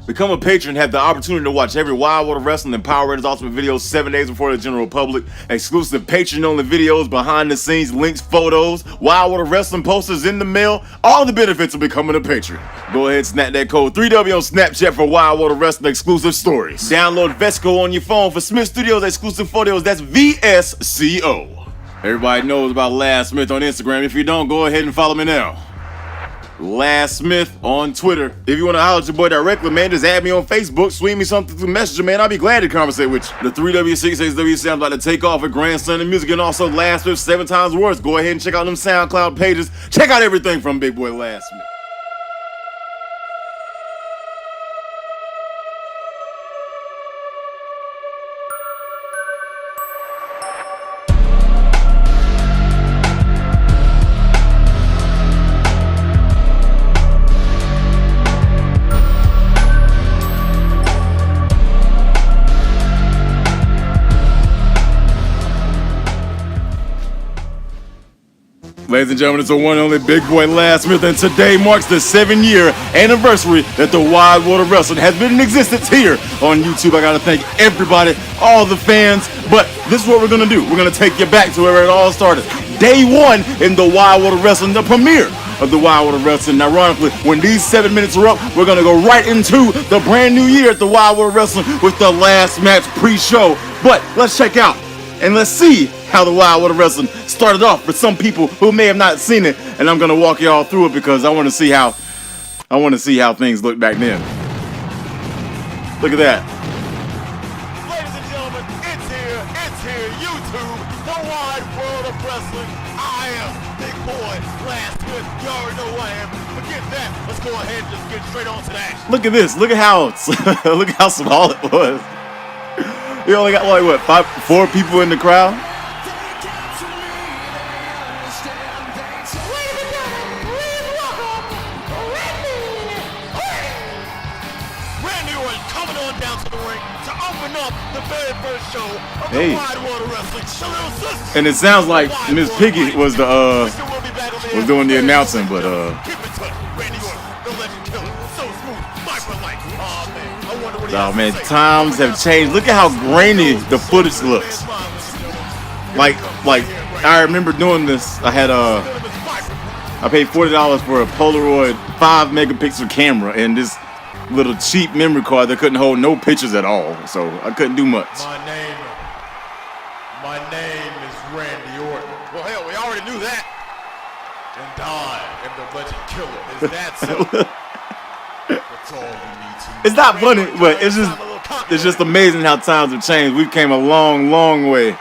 Become a patron and have the opportunity to watch every Wild World of Wrestling and Power Rangers Ultimate videos 7 days before the general public. Exclusive patron-only videos, behind-the-scenes links, photos, Wild World of Wrestling posters in the mail. All the benefits of becoming a patron. Go ahead and snap that code 3W on Snapchat for Wild World of Wrestling exclusive stories. Download Vesco on your phone for Smith Studios exclusive photos. That's VSCO. Everybody knows about Last Smith on Instagram. If you don't, go ahead and follow me now. Last Smith on Twitter. If you want to holler at your boy directly, man, just add me on Facebook, swing me something through Messenger, man. I'll be glad to conversate with you. The 3W66W sounds like to take off at Grandson and Music, and also Last Smith 7 times worse. Go ahead and check out them SoundCloud pages. Check out everything from Big Boy Last Smith. Ladies and gentlemen, it's the one and only Big Boy Last Smith, and today marks the 7-year anniversary that the Wild World of Wrestling has been in existence here on YouTube. I gotta thank everybody, all the fans, but this is what we're gonna do. We're gonna take you back to where it all started. Day one in the Wild World of Wrestling, the premiere of the Wild World of Wrestling. Ironically, when these 7 minutes are up, we're gonna go right into the brand new year at the Wild World of Wrestling with the Last Match pre-show. But let's check out and let's see how the Wild World of Wrestling started off for some people who may have not seen it, and I'm gonna walk y'all through it because I want to see how things looked back then. Look at that. Ladies and gentlemen, it's here, YouTube, the Wide World of Wrestling. I am Big Boy Last Smith. You already know who I am. Forget that. Let's go ahead and just get straight on to the action. Look at this. Look at how small it was. You only got like what, 4 people in the crowd? Hey. And it sounds like Miss Piggy was doing the announcing, but oh man, times have changed. Look at how grainy the footage looks. Like I remember doing this. I paid $40 for a Polaroid 5 megapixel camera and this little cheap memory card that couldn't hold no pictures at all, so I couldn't do much. My name is Randy Orton. Well, hell, we already knew that. And I am the Legend Killer. Is that so? That's all you need to know. It's not funny, but it's just amazing how times have changed. We've came a long, long way.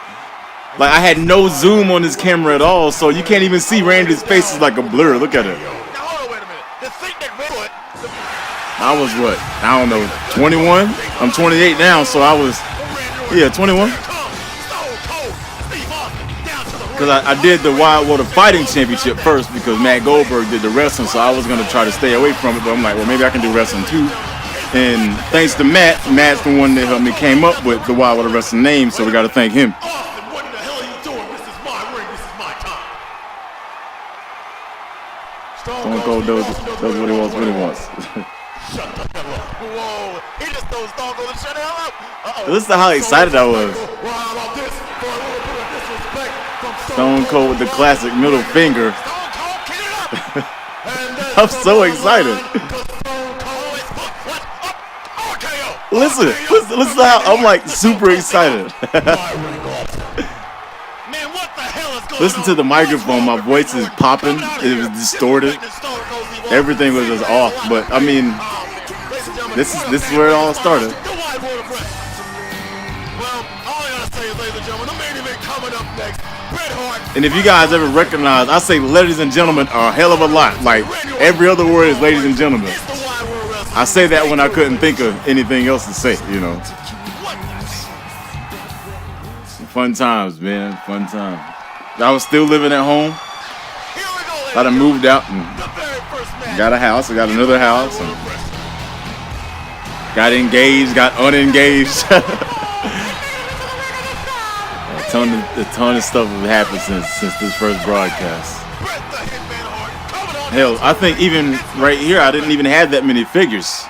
Like, I had no zoom on this camera at all, so you can't even see Randy's face is like a blur. Look at it. Now, hold on, wait a minute. The thing that really... I was what? I don't know, 21? I'm 28 now, so I was, 21. Because I did the Wild World of Fighting Championship first because Matt Goldberg did the wrestling, so I was going to try to stay away from it, but I'm like, well, maybe I can do wrestling too. And thanks to Matt's the one that helped me came up with the Wild World of Wrestling name, so we got to thank him. What the hell are you doing? This is my ring. This is my time. Stone Cold does what he wants. Shut the hell up. Whoa. He just told Stone Cold to shut the hell up. Listen to how excited I was. Stone Cold with the classic middle finger. I'm so excited. Listen to how I'm like super excited. Listen to the microphone. My voice is popping. It was distorted. Everything was just off. But I mean, this is where it all started. And if you guys ever recognize, I say ladies and gentlemen a hell of a lot. Like every other word is ladies and gentlemen. I say that when I couldn't think of anything else to say, you know. Fun times, man. Fun times. I was still living at home. I done moved out and got a house. I got another house. And got engaged, got unengaged. A ton of stuff has happened since this first broadcast. Hell, I think even right here, I didn't even have that many figures.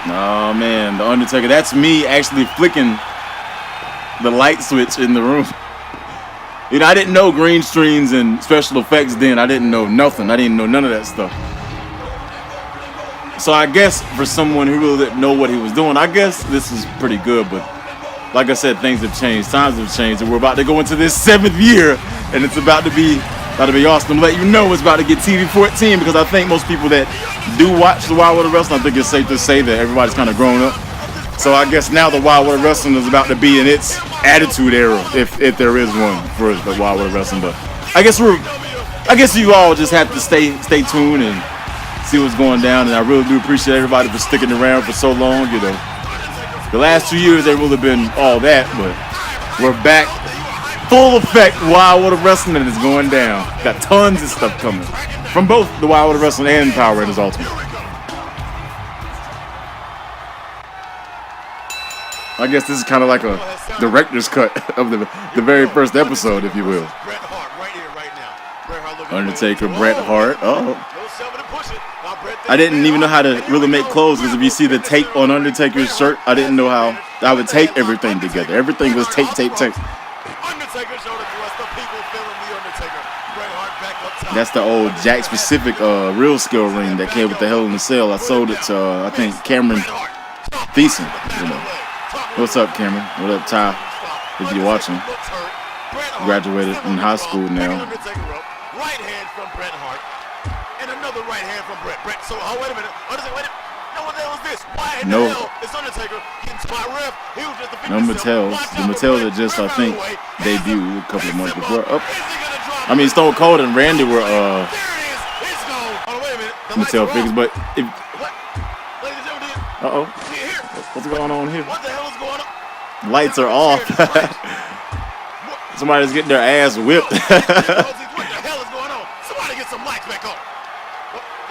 Oh man, the Undertaker. That's me actually flicking the light switch in the room. You know, I didn't know green screens and special effects then. I didn't know nothing. I didn't know none of that stuff. So I guess for someone who really didn't know what he was doing, I guess this is pretty good. But like I said, things have changed. Times have changed, and we're about to go into this 7th year, and it's about to be awesome. Let you know it's about to get TV 14 because I think most people that do watch the Wild World of Wrestling, I think it's safe to say that everybody's kind of grown up. So I guess now the Wild World of Wrestling is about to be in its attitude era, if there is one for the Wild World of Wrestling. But I guess you all just have to stay tuned and see what's going down. And I really do appreciate everybody for sticking around for so long. You know, the last 2 years they really been all that, but we're back. Full effect, Wild World of Wrestling is going down. Got tons of stuff coming from both the Wild World of Wrestling and Power Rangers Ultimate. I guess this is kind of like a director's cut of the very first episode, if you will. Undertaker, Bret Hart. Oh. I didn't even know how to really make clothes because if you see the tape on Undertaker's shirt, I didn't know how I would tape everything together. Everything was tape. That's the old Jack Specific real skill ring that came with the Hell in a Cell. I sold it to I think Cameron Thiessen. You know, what's up, Cameron? What up, Ty? If you're watching, graduated in high school now. Right hand from Bret Hart, and another right hand from Bret. So, oh, wait a minute. Wait. No, what the hell is this? Why in the hell is Undertaker getting spot ref? He was just no Mattels. The Mattels that just, I think, debuted a couple of months before. Oh. I mean, Stone Cold and Randy were Mattel figures, but if what's going on here? What the hell is going on? Lights are off. Somebody's getting their ass whipped. What the hell is going on? Somebody get some lights back on.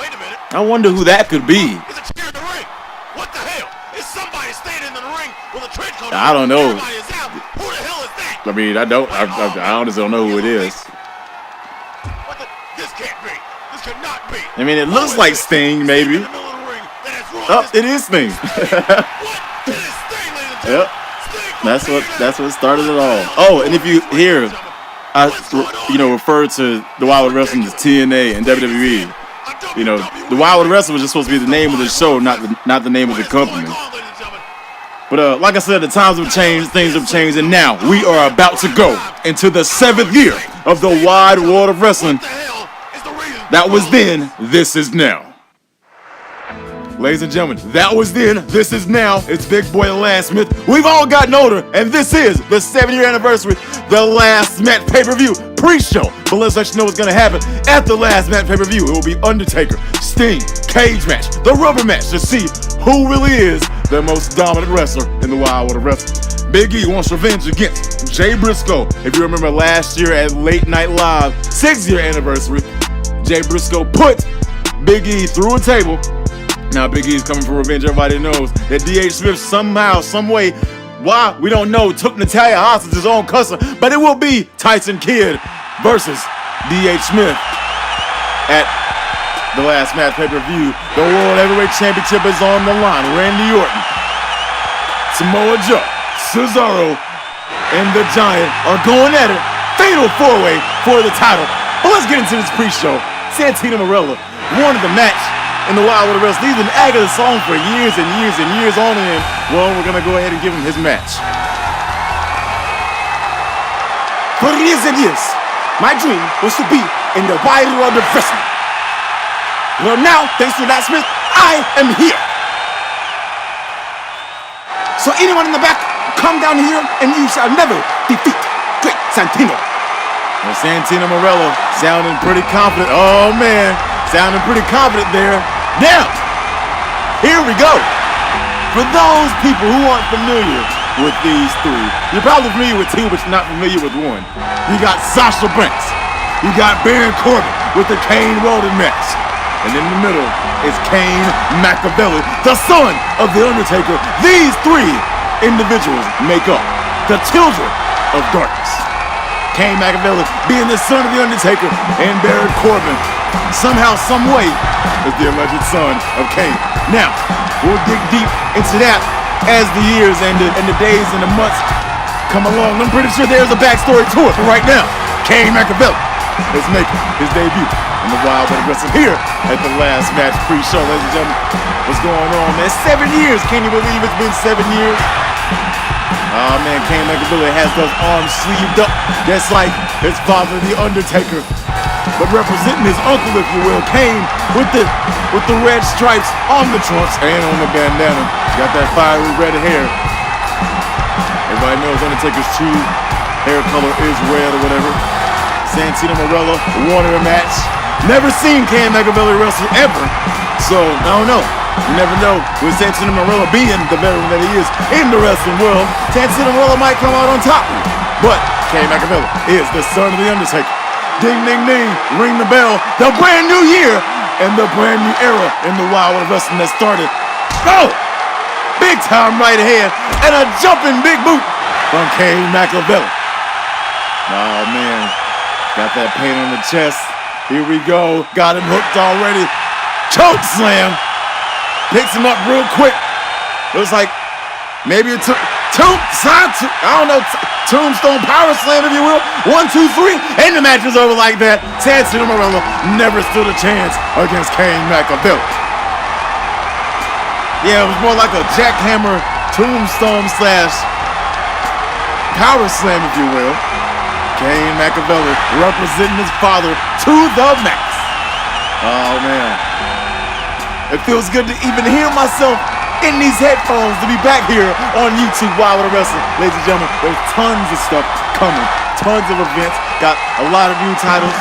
Wait a minute. I wonder who that could be. It's a chair in the ring. What the hell? Is somebody standing in the ring with a trench coat? I don't know. Everybody is out. Who the hell is that? I mean, I honestly don't know who it is. This can't be. This cannot be. I mean, it looks like Sting, maybe. Oh, it is Sting. Yep. That's what started it all. Oh, and if you hear, I refer to the Wild World of Wrestling as TNA and WWE. You know, the Wild World of Wrestling was just supposed to be the name of the show, not the name of the company. But like I said, the times have changed, things have changed, and now we are about to go into the 7th year of the Wide World of Wrestling. That was then, this is now. Ladies and gentlemen, that was then, this is now. It's Big Boy and Last Smith. We've all gotten older, and this is the 7-year anniversary, the Last Match Pay-Per-View pre-show. But let's let you know what's going to happen at the Last Match Pay-Per-View. It will be Undertaker, Sting, cage match, the rubber match to see who really is the most dominant wrestler in the Wild World of Wrestling. Big E wants revenge against Jay Briscoe. If you remember last year at Late Night Live, 6-year anniversary, Jay Briscoe put Big E through a table. Now Big E is coming for revenge. Everybody knows that D.H. Smith somehow, some way, why, we don't know, took Natalia hostage, his own cousin, but it will be Tyson Kidd versus D.H. Smith at the Last Match Pay-Per-View. The World Heavyweight Championship is on the line. Randy Orton, Samoa Joe, Cesaro, and the Giant are going at it. Fatal 4-way for the title. But let's get into this pre-show. Santino Marella won the match in the Wild World of Wrestling. He's been agging the song for years and years and years on end. Well, we're going to go ahead and give him his match. For years and years, my dream was to be in the Wild World of Wrestling. Well, now, thanks to Last Smith, I am here. So anyone in the back, come down here and you shall never defeat Great Santino. Well, Santino Marella sounding pretty confident. Oh, man. Sounding pretty confident there. Now, here we go. For those people who aren't familiar with these three, you're probably familiar with two, but you're not familiar with one. You got Sasha Banks. You got Baron Corbin with the Kane Weldon match. And in the middle is Kane Machiavelli, the son of The Undertaker. These three individuals make up the Children of Darkness. Kane Machiavelli being the son of The Undertaker, and Baron Corbin, somehow, some way, is the alleged son of Kane. Now, We'll dig deep into that as the years and the days and the months come along. I'm pretty sure there's a backstory to it, but right now, Cain Machiavelli is making his debut in the Wild World of Wrestling here at the Last Match pre-show. Ladies and gentlemen, what's going on, man? 7 years. Can you believe it's been 7 years? Oh, man, Cain Machiavelli has those arms sleeved up just like his father, The Undertaker. But representing his uncle, if you will, Cain with the red stripes on the trunks and on the bandana. Got that fiery red hair. Everybody knows Undertaker's true hair color is red or whatever. Santino Marella wanted a match. Never seen Cain Machiavelli wrestle ever. So, I don't know. You never know with Santino Marella being the veteran that he is in the wrestling world. Santino Marella might come out on top. But Cain Machiavelli is the son of The Undertaker. Ding, ding, ding. Ring the bell. The brand new year and the brand new era in the Wild World of Wrestling that started. Go! Big time right ahead and a jumping big boot from Cain Machiavelli. Oh, man. Got that pain on the chest. Here we go. Got him hooked already. Choke slam. Picks him up real quick. Looks like maybe it took tombstone power slam, if you will. 1, 2, 3, and the match is over like that. Santino Marella never stood a chance against Cain Machiavelli. Yeah, it was more like a jackhammer tombstone slash power slam, if you will. Cain Machiavelli representing his father to the max. Oh, man. It feels good to even hear myself in these headphones to be back here on YouTube Wild World of Wrestling. Ladies and gentlemen, there's tons of stuff coming. Tons of events. Got a lot of new titles.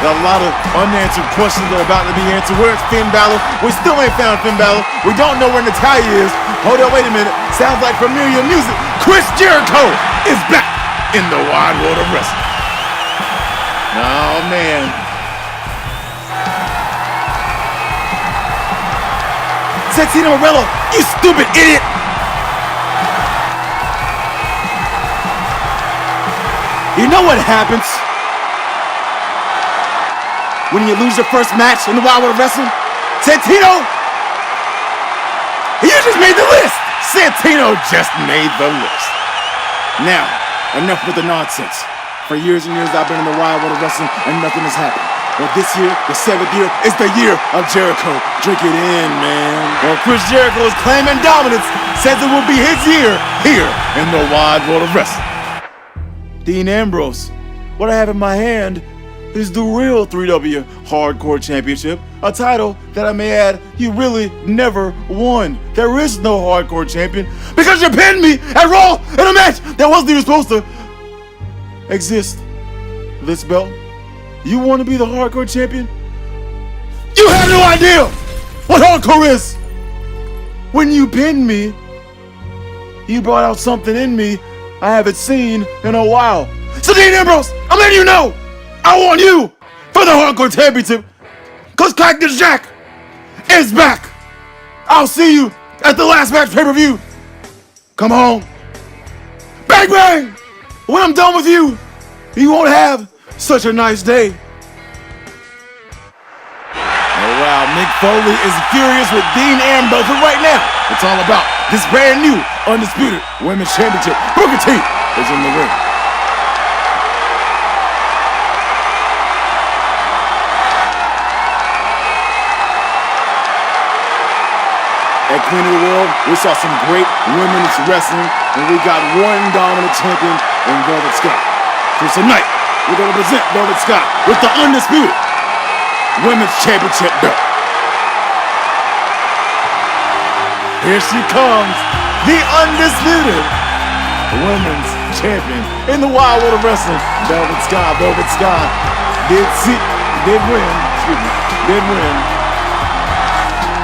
Got a lot of unanswered questions that are about to be answered. Where's Finn Balor? We still ain't found Finn Balor. We don't know where Natalya is. Hold on, wait a minute. Sounds like familiar music. Chris Jericho is back in the Wild World of Wrestling. Oh, man. Santino Marella, you stupid idiot! You know what happens when you lose your first match in the Wild World of Wrestling? Santino, you just made the list! Santino just made the list. Now, enough with the nonsense. For years and years I've been in the Wild World of Wrestling and nothing has happened. Well, this year, the 7th year, is the year of Jericho. Drink it in, man. Well, Chris Jericho is claiming dominance, says it will be his year here in the Wild World of Wrestling. Dean Ambrose, what I have in my hand is the real 3W Hardcore Championship, a title that I may add, you really never won. There is no Hardcore Champion because you pinned me at Raw in a match that wasn't even supposed to exist. This belt, you want to be the Hardcore Champion? You have no idea what Hardcore is! When you pinned me, you brought out something in me I haven't seen in a while. So Dean Ambrose, I'm letting you know, I want you for the Hardcore Championship, cause Cactus Jack is back. I'll see you at the Last Match PPV. Come on. Bang bang! When I'm done with you, you won't have such a nice day. Oh wow, Mick Foley is furious with Dean Ambrose, but right now, it's all about this brand new Undisputed Women's Championship. Booker T is in the ring. At Queen of the World, we saw some great women's wrestling, and we got one dominant champion in Velvet Scott. So tonight, we're going to present Velvet Scott with the Undisputed Women's Championship belt. Here she comes, the Undisputed Women's Champion in the Wild World of Wrestling. Velvet Scott did win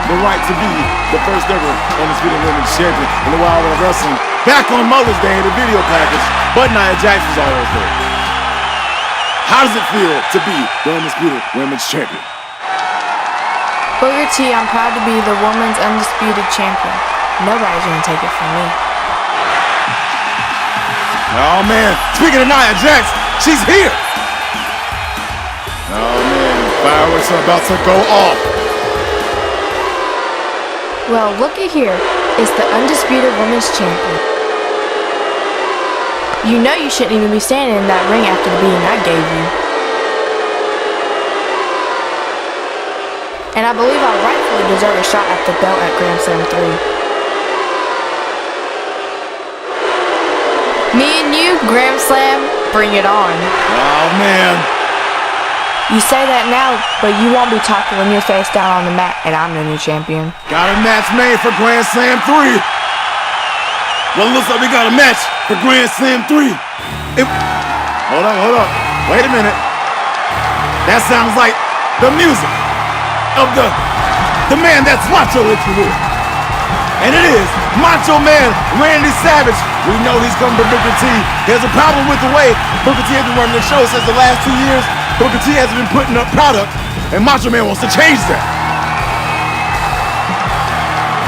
the right to be the first ever Undisputed Women's Champion in the Wild World of Wrestling. Back on Mother's Day in the video package, but Nia Jackson's always there. How does it feel to be the Undisputed Women's Champion? Booker T, I'm proud to be the Women's Undisputed Champion. Nobody's gonna take it from me. Oh man, speaking of Nia Jax, she's here! Oh man, fireworks are about to go off. Well, looky here. It's the undisputed women's champion. You know you shouldn't even be standing in that ring after the beating I gave you. And I believe I rightfully deserve a shot at the belt at Grand Slam 3. Me and you, Grand Slam, bring it on. Oh, man. You say that now, but you won't be talking when you're face down on the mat and I'm the new champion. Got a match made for Grand Slam 3. Well, it looks like we got a match for Grand Slam 3. Hold up. Wait a minute. That sounds like the music of the man that's macho, if you will. And it is Macho Man Randy Savage. We know he's coming for Booker T. There's a problem with the way Booker T has been running the show since the last 2 years. Booker T hasn't been putting up product, and Macho Man wants to change that.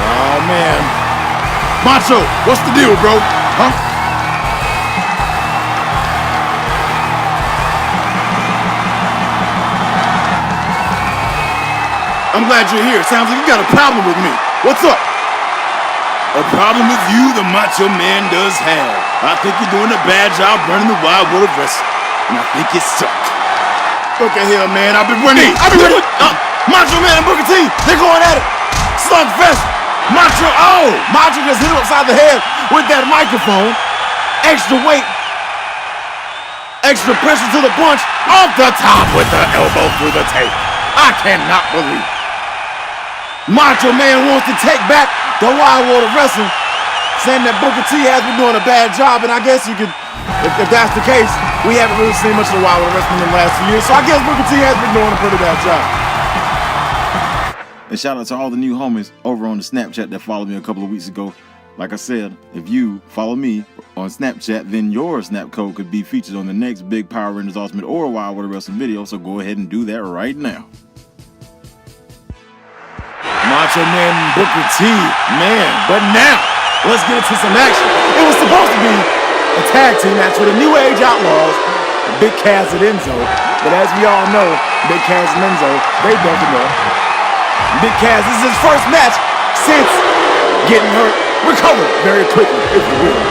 Oh, man. Macho, what's the deal, bro? Huh? I'm glad you're here. Sounds like you got a problem with me. What's up? A problem with you, the Macho Man does have. I think you're doing a bad job running the Wild World of Wrestling, and I think you suck. Look at here, man. I've been ready. Macho Man and Booker T, they're going at it. Slugfest. Macho just hit him upside the head with that microphone. Extra weight. Extra pressure to the punch. Off the top with the elbow through the tape. I cannot believe it. Macho Man wants to take back the Wild World of Wrestling, saying that Booker T has been doing a bad job, and I guess you could, if that's the case, we haven't really seen much of the Wild World of Wrestling in the last few years, so I guess Booker T has been doing a pretty bad job. And shout out to all the new homies over on the Snapchat that followed me a couple of weeks ago. Like I said, if you follow me on Snapchat, then your Snap code could be featured on the next big Power Rangers Ultimate or Wild World of Wrestling video, so go ahead and do that right now. Macho Man and Booker T, man. But now, let's get into some action. It was supposed to be a tag team match with the New Age Outlaws, Big Cass and Enzo. But as we all know, Big Cass and Enzo, they broken up. Big Cass, this is his first match since getting hurt, recovered very quickly, if you will.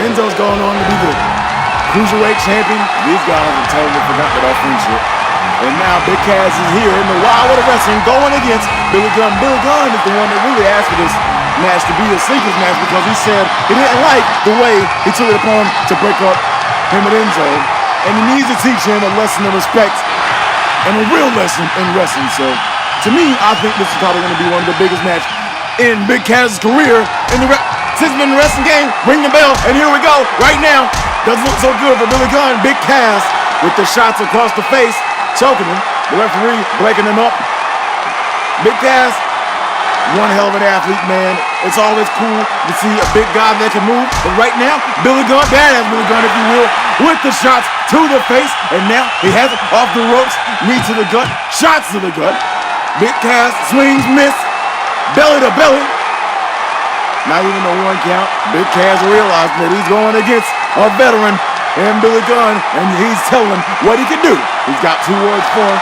Enzo's going on to be the Cruiserweight champion. These guys have totally forgotten about friendship. And now Big Cass is here in the Wild World of Wrestling going against Billy Gunn. Billy Gunn is the one that really asked for this match to be a singles match because he said he didn't like the way he took it upon to break up him and Enzo. And he needs to teach him a lesson of respect and a real lesson in wrestling. So, to me, I think this is probably going to be one of the biggest matches in Big Cass's career in the since been in the wrestling game. Ring the bell, and here we go. Right now, doesn't look so good for Billy Gunn. Big Cass with the shots across the face. Choking him, the referee breaking him up. Big Cass, one hell of an athlete, man. It's always cool to see a big guy that can move. But right now, Billy Gunn, badass Billy Gunn, if you will, with the shots to the face. And now he has it off the ropes, knee to the gut, shots to the gut. Big Cass swings, miss, belly to belly. Not even a one count. Big Cass realized that he's going against a veteran and Billy Gunn, and he's telling him what he can do. He's got 2 words for him.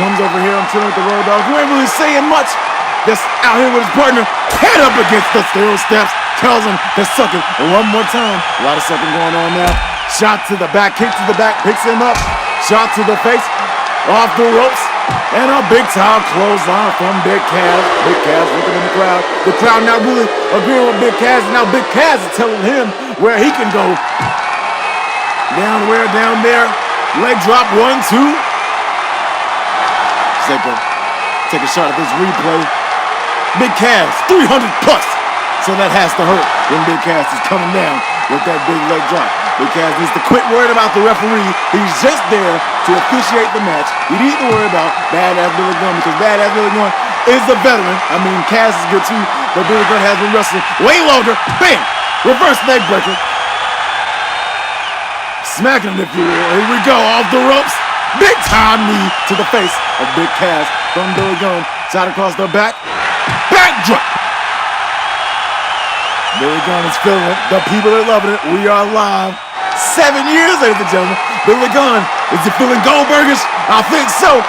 Comes over here, I'm chilling with the Road Dogg, who ain't really saying much. Just out here with his partner, head up against the steel steps, tells him to suck it one more time. A lot of sucking going on now. Shot to the back, kick to the back, picks him up. Shot to the face, off the ropes, and a big time clothesline from Big Cass. Big Cass looking in the crowd. The crowd not really agreeing with Big Cass, and now Big Cass is telling him where he can go. Down where? Down there. Leg drop, 1, 2. Take a shot at this replay. Big Cass, 300 plus. So that has to hurt when Big Cass is coming down with that big leg drop. Big Cass needs to quit worrying about the referee. He's just there to officiate the match. You need to worry about badass Billy Gunn because badass Billy Gunn is the veteran. I mean, Cass is good too, but Billy Gunn has been wrestling way longer. Bam! Reverse leg breaker. Smacking him, if you will. Here we go, off the ropes. Big time knee to the face of Big Cass from Billy Gunn. Shot across the back. Back drop. Billy Gunn is feeling it. The people are loving it. We are live. 7 years, ladies and gentlemen. Billy Gunn, is he feeling Goldbergish? I think so.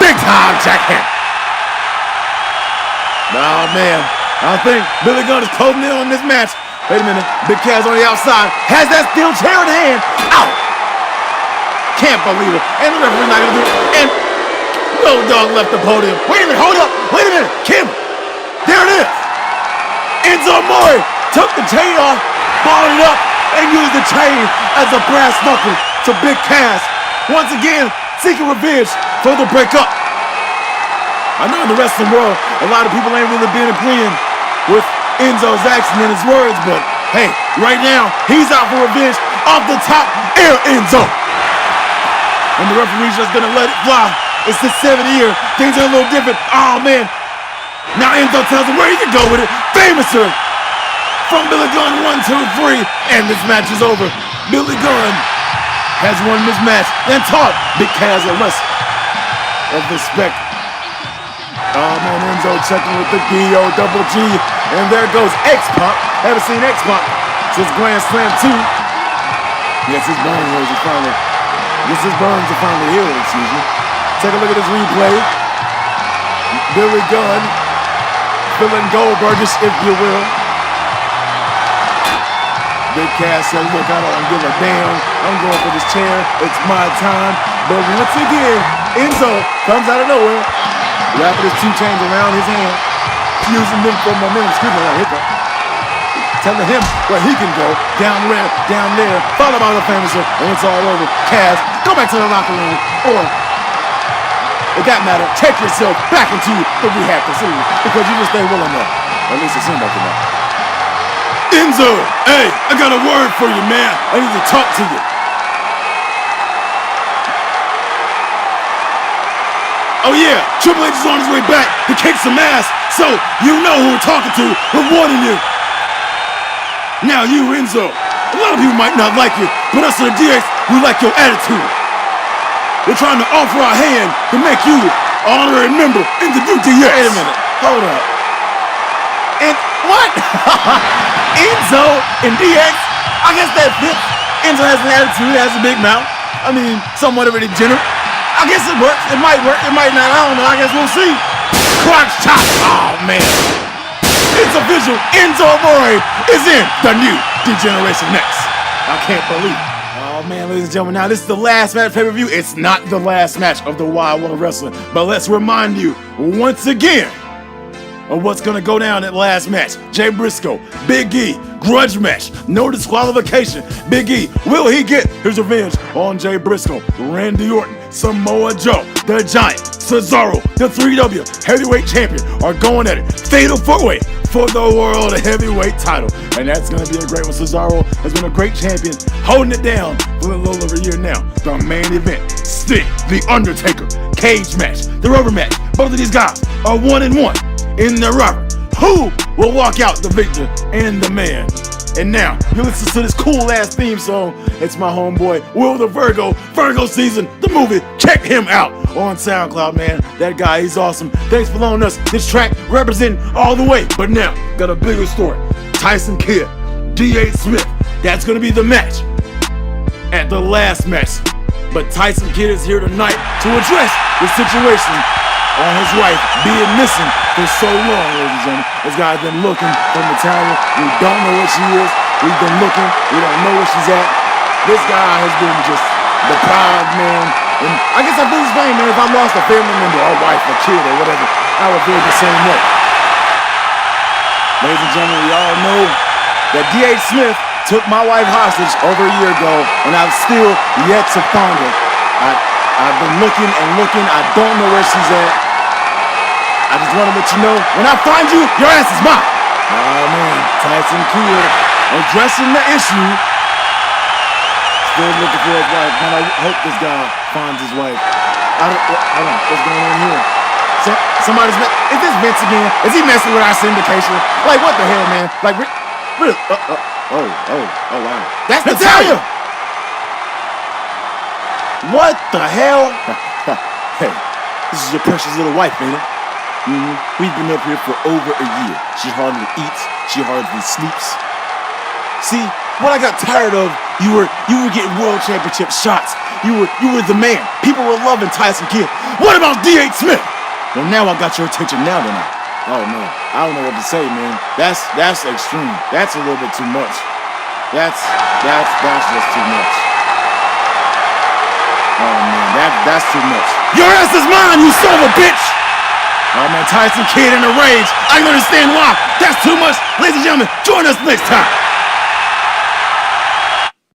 Big time jackhammer. Oh, man. I think Billy Gunn is closing in on this match. Wait a minute. Big Cass on the outside. Has that steel chair in hand. Out. Can't believe it. And the referee's not going to do it. And Road Dogg left the podium. Wait a minute. Hold up. Wait a minute. Kim. There it is. Enzo Amore took the chain off, balled it up, and used the chain as a brass knuckle to Big Cass. Once again, seeking revenge for the breakup. I know in the wrestling world, a lot of people ain't really been agreeing with Enzo's action and his words, but hey, right now, he's out for revenge off the top air Enzo. And the referee's just gonna let it fly. It's the 7th year, things are a little different. Oh man, now Enzo tells him where he can go with it. Famouser from Billy Gunn, 1, 2, 3, and this match is over. Billy Gunn has won this match and taught Big Cass a lesson of respect. Oh man, Enzo checking with the D-O-double-G. And there goes X-Pac. Haven't seen X-Pac since Grand Slam 2. Yes, his burns are finally. Yes, his burns are finally healed, excuse me. Take a look at this replay. Billy Gunn feeling Goldbergish, if you will. Big Cass said, look, I don't give a damn. I'm going for this chair. It's my time. But once again, Enzo comes out of nowhere, wrapping his 2 chains around his hand, using them for momentum. Excuse me, that hiccup. Telling him where he can go, down there, followed by the Famouser, and it's all over. Cass, go back to the locker room, or, for that matter, take yourself back into the rehab facility, because you just ain't well enough. At least it seemed like it now. Enzo, hey, I got a word for you, man. I need to talk to you. Oh yeah, Triple H is on his way back to kick some ass, so you know who we're talking to. We're warning you. Now you, Enzo, a lot of people might not like you, but us in the DX, we like your attitude. We're trying to offer our hand to make you an honorary member in the new DX. Wait a minute, hold up. And what? Enzo in DX? I guess that fits. Enzo has an attitude, has a big mouth. I mean, somewhat of a degenerate. I guess it works. It might work. It might not. I don't know. I guess we'll see. Crotch chop. Oh, man. It's official. Enzo Amore is in the new D-Generation Next. I can't believe it. Oh, man, ladies and gentlemen. Now, this is the last match pay-per-view. It's not the last match of the Wild World of Wrestling. But let's remind you once again of what's going to go down at last match. Jay Briscoe, Big E, grudge match, no disqualification. Big E, will he get his revenge on Jay Briscoe? Randy Orton, Samoa Joe, the Giant, Cesaro, the 3W heavyweight champion are going at it. Fatal four-way for the world heavyweight title. And that's going to be a great one. Cesaro has been a great champion, holding it down for a little over a year now. The main event, Sting, The Undertaker, cage match, the rubber match. Both of these guys are 1-1. In the rubber. Who will walk out the victor and the man? And now, you listen to this cool-ass theme song. It's my homeboy, Will the Virgo Season, the movie. Check him out on SoundCloud, man. That guy, he's awesome. Thanks for loaning us this track, representing all the way. But now, got a bigger story. Tyson Kidd, D.A. Smith. That's going to be the match at the last match. But Tyson Kidd is here tonight to address the situation on his wife being missing for so long, ladies and gentlemen. This guy's been looking from Italia. We don't know where she is. We've been looking. We don't know where she's at. This guy has been just the proud man. And I guess I feel the same, man. If I lost a family member, a wife, a kid, or whatever, I would feel the same way. Ladies and gentlemen, we all know that D.H. Smith took my wife hostage over a year ago, and I've still yet to find her. I've been looking and looking. I don't know where she's at. I just want to let you know, when I find you, your ass is mine. Oh man, Tyson Kidd addressing the issue. Still looking for his wife. Man, I hope this guy finds his wife. Hold on, what's going on here? Somebody's, is this Vince again? Is he messing with our syndication? Like, what the hell, man? Like, really? Oh, wow. That's Natalia! What the hell? Hey, this is your precious little wife, ain't it? We've been up here for over a year. She hardly eats. She hardly sleeps. See, what I got tired of, you were getting world championship shots. You were the man. People were loving Tyson Kidd. What about D.H. Smith? Well, now I got your attention now tonight. Oh man, I don't know what to say, man. That's extreme. That's a little bit too much. That's just too much. Oh man, that's too much. Your ass is mine, you son of a bitch! Oh man, Tyson Kidd in a rage. I can understand why. That's too much. Ladies and gentlemen, join us next time.